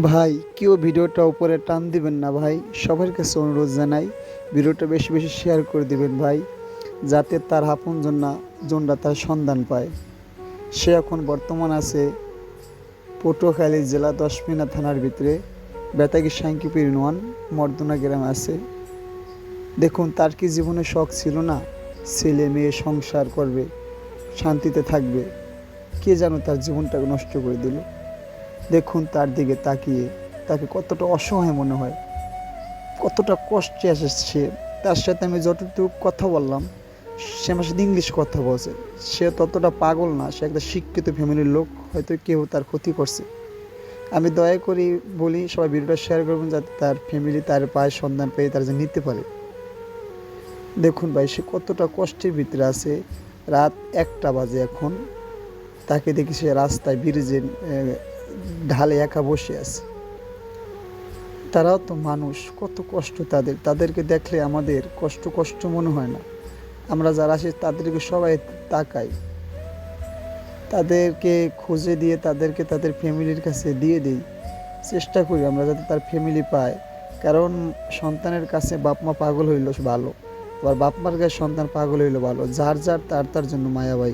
ভাই কেউ ভিডিওটা উপরে টান দিবেন না ভাই, সবার কাছে অনুরোধ জানাই ভিডিওটা বেশি বেশি শেয়ার করে দিবেন ভাই, যাতে তার জনরা তার সন্ধান পায়। সে এখন বর্তমান আছে পটুয়াখালী জেলা দশমিনা থানার ভিতরে বেতাগী সাংকিপির ইউনিয়ন মর্দনা গ্রামে আছে। দেখুন তার কি জীবনে শখ ছিল না, ছেলে মেয়ে সংসার করবে, শান্তিতে থাকবে? কে যেন তার জীবনটাকে নষ্ট করে দিল। দেখুন তার দিকে তাকিয়ে তাকে কতটা অসহায় মনে হয়, কতটা কষ্টে আসে সে। তার সাথে আমি যতটুকু কথা বললাম, সে আমার সাথে ইংলিশ কথা বলছে। সে ততটা পাগল না, সে একটা শিক্ষিত ফ্যামিলির লোক, হয়তো কেউ তার ক্ষতি করছে। আমি দয়া করি বলি সবাই ভিডিওটা শেয়ার করবেন, যাতে তার ফ্যামিলি তার পায়ের সন্ধান পেয়ে তার যে নিতে পারে। দেখুন ভাই সে কতটা কষ্টের ভিতরে আছে। রাত 1টা বাজে এখন, তাকে দেখি সে রাস্তায় ব্রিজের ঢালে একা বসে আছে। তারাও তো মানুষ, কত কষ্ট তাদের, তাদেরকে দেখলে আমাদের কষ্ট কষ্ট মনে হয় না। আমরা যারা আছি তাদেরকে সবাই তাকাই, তাদেরকে খুঁজে দিয়ে তাদেরকে তাদের ফ্যামিলির কাছে দিয়ে দিই, চেষ্টা করি আমরা যাতে তার ফ্যামিলি পায়। কারণ সন্তানের কাছে বাপ মা পাগল হইল ভালো, আবার বাপ মার কাছে সন্তান পাগল হইল ভালো। যার যার তার তার জন্য মায়া ভাই।